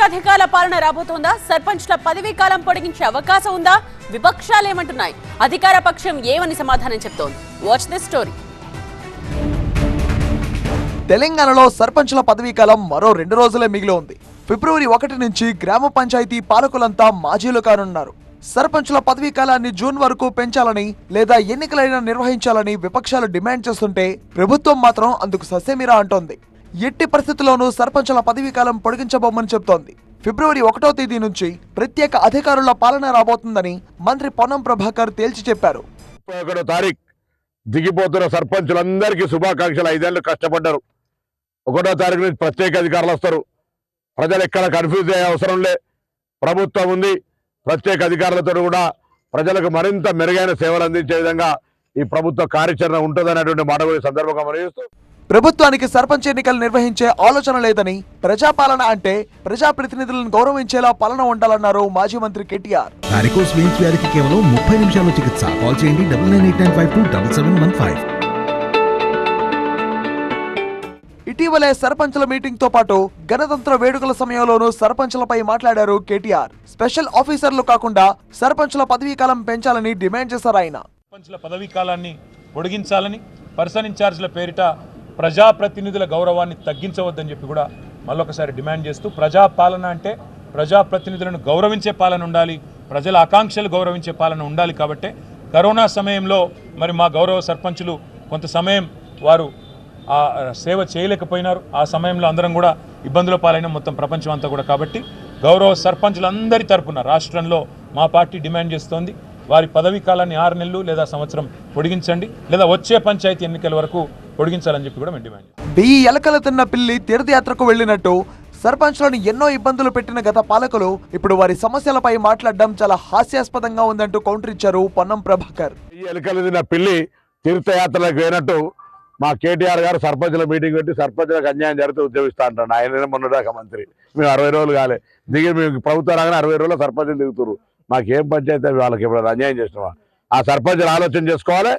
ఏకాధికార పాలన రాబోతోందా? సర్పంచ్ల పదవీ కాలం పొడిగించే అవకాశం ఉందా? విపక్షాలు ఏమంటున్నాయి? అధికార పక్షం ఏమని సమాధానం చెప్తోంది? Watch this story. తెలంగాణలో సర్పంచ్ల పదవీ కాలం మరో 2 రోజులే మిగిలి ఉంది. ఫిబ్రవరి 1 నుంచి గ్రామ పంచాయతీ పాలకులంతా మాజీలు కానున్నారు. సర్పంచ్ల పదవీ కాలాన్ని జూన్ వరకు పెంచాలని లేదా ఎన్నికలైనా నిర్వహించాలని విపక్షాలు డిమాండ్ చేస్తుంటే ప్రభుత్వం మాత్రం అందుకు ససేమిరా అంటోంది. ఎట్టి పరిస్థితుల్లోనూ సర్పంచ్ల పదవీ కాలం పొడిగించబోమని చెప్తోంది. ఫిబ్రవరి 1వ తేదీ నుంచి ప్రత్యేక అధికారుల పాలన రాబోతుందని మంత్రి పొన్నం ప్రభాకర్ తేల్చి చెప్పారు. 31వ తారీఖు దిగిపోతున్న సర్పంచులందరికీ శుభాకాంక్షలు. 5 ఏళ్ళు కష్టపడ్డారు. 1వ తారీఖు నుంచి ప్రత్యేక అధికారులు వస్తారు. ప్రజలు ఎక్కడ కన్ఫ్యూజ్ అయ్యే అవసరం లే. ప్రభుత్వం ఉంది. ప్రత్యేక అధికారులతో కూడా ప్రజలకు మరింత మెరుగైన సేవలు అందించే విధంగా ఈ ప్రభుత్వ కార్యాచరణ ఉంటుందనేటువంటి మాట కూడా సందర్భంగా మనవిస్తూ, ప్రభుత్వానికి సర్పంచ్ ఎన్నికలు నిర్వహించే ఆలోచన లేదని, ప్రజాపాలన అంటే ప్రజాప్రతినిధులను గౌరవించేలా పాలన ఉండాలన్నారు మాజీ మంత్రి కేటీఆర్. వారికోస్ వెయిన్స్ వ్యాధికి కేవలం 30 నిమిషాల్లో చికిత్స. కాల్ చేయండి 9989527715. ఇటీవలే సర్పంచ్ల మీటింగ్ తో పాటు గణతంత్ర వేడుకల సమయంలోనూ సర్పంచ్లపై మాట్లాడారు కేటీఆర్. స్పెషల్ ఆఫీసర్లు కాకుండా సర్పంచ్ల పదవీ కాలం పెంచాలని డిమాండ్ చేశారు ఆయన. సర్పంచ్ల పదవీ కాలాన్ని పొడిగించాలని, పర్సన్ ఇన్ఛార్జ్ల పేరిట ప్రజాప్రతినిధుల గౌరవాన్ని తగ్గించవద్దని చెప్పి కూడా మళ్ళొకసారి డిమాండ్ చేస్తూ, ప్రజాపాలన అంటే ప్రజాప్రతినిధులను గౌరవించే పాలన ఉండాలి, ప్రజల ఆకాంక్షలు గౌరవించే పాలన ఉండాలి. కాబట్టి కరోనా సమయంలో మరి మా గౌరవ సర్పంచులు కొంత సమయం వారు ఆ సేవ చేయలేకపోయినారు. ఆ సమయంలో అందరం కూడా ఇబ్బందుల పాలైన మొత్తం ప్రపంచం అంతా కూడా. కాబట్టి గౌరవ సర్పంచులందరి తరపున రాష్ట్రంలో మా పార్టీ డిమాండ్ చేస్తోంది, వారి పదవీ కాలాన్ని 6 నెలలు లేదా సంవత్సరం పొడిగించండి, లేదా వచ్చే పంచాయతీ ఎన్నికల వరకు పొడిగించాలని చెప్పి కూడా మేము డిమాండ్ చేస్తాం. 1000 ఎలకలు తిన్న పిల్లి తీర్థయాత్రకు వెళ్లినట్టు సర్పంచ్లను ఎన్నో ఇబ్బందులు పెట్టిన గత పాలకులు ఇప్పుడు వారి సమస్యలపై మాట్లాడడం చాలా హాస్యాస్పదంగా ఉందంటూ కౌంటర్ ఇచ్చారు పొన్నం ప్రభాకర్. ఈ ఎలుకలు తిన్న పిల్లి తీర్థయాత్రలకు పోయినట్టు మా కేటీఆర్ గారు సర్పంచ్ల మీటింగ్ పెట్టి సర్పంచ్లకు అన్యాయం జరిగితే ఉద్యమిస్తా అంటాడు. ఆయన మొన్నదాకా మంత్రి. మేము 60 రోజులు కాలే దిగి, మేము ప్రభుత్వం రాగానే 60 రోజుల్లో సర్పంచ్లు దిగుతున్నారు. మాకేం పంచాయతీ వాళ్ళకి ఎప్పుడు అన్యాయం చేసినావా? ఆ సర్పంచ్లు ఆలోచన చేసుకోవాలి,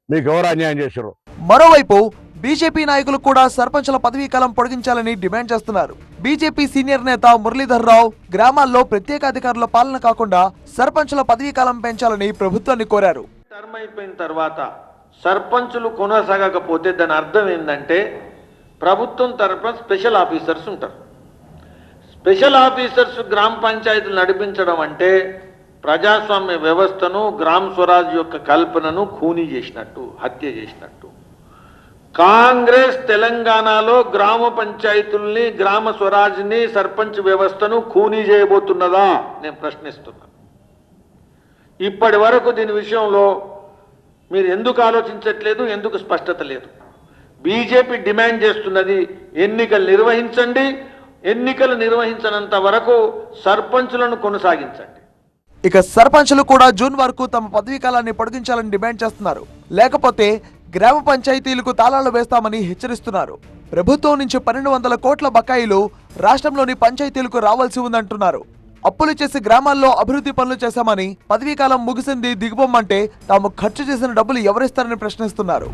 మీకు ఎవరు అన్యాయం చేశారు. మరోవైపు బీజేపీ నాయకులు కూడా సర్పంచ్ల పదవీ కాలం పొడిగించాలని డిమాండ్ చేస్తున్నారు. బీజేపీ సీనియర్ నేత మురళీధర్ రావు గ్రామాల్లో ప్రత్యేక అధికారుల పాలన కాకుండా సర్పంచ్ల పదవీ కాలం పెంచాలని ప్రభుత్వాన్ని కోరారు. టర్మ్ అయిపోయిన తర్వాత సర్పంచులు కొనసాగకపోతే దాని అర్థం ఏంటంటే ప్రభుత్వం తరఫున స్పెషల్ ఆఫీసర్స్ ఉంటారు. స్పెషల్ ఆఫీసర్స్ గ్రామ పంచాయతీలు నడిపించడం అంటే ప్రజాస్వామ్య వ్యవస్థను, గ్రామ స్వరాజ్ యొక్క కల్పనను ఖూనీ చేసినట్టు, హత్య చేసినట్టు. కాంగ్రెస్ తెలంగాణలో గ్రామ పంచాయతీల్ని, గ్రామ స్వరాజ్ని, సర్పంచ్ వ్యవస్థను ఖూనీ చేయబోతున్నదా నేను ప్రశ్నిస్తున్నా. ఇప్పటి వరకు దీని విషయంలో మీరు ఎందుకు ఆలోచించట్లేదు? ఎందుకు స్పష్టత లేదు? బీజేపీ డిమాండ్ చేస్తున్నది ఎన్నికలు నిర్వహించండి, ఎన్నికలు నిర్వహించనంత వరకు సర్పంచులను కొనసాగించండి. ఇక సర్పంచులు కూడా జూన్ వరకు తమ పదవీ కాలాన్ని పొడిగించాలని డిమాండ్ చేస్తున్నారు. లేకపోతే గ్రామ పంచాయతీలకు తాళాలు వేస్తామని హెచ్చరిస్తున్నారు. ప్రభుత్వం నుంచి 1200 కోట్ల బకాయిలు రాష్ట్రంలోని పంచాయతీలకు రావాల్సి ఉందంటున్నారు. అప్పులు చేసి గ్రామాల్లో అభివృద్ధి పనులు చేశామని, పదవీ కాలం ముగిసింది దిగుబొమ్మంటే తాము ఖర్చు చేసిన డబ్బులు ఎవరిస్తారని ప్రశ్నిస్తున్నారు.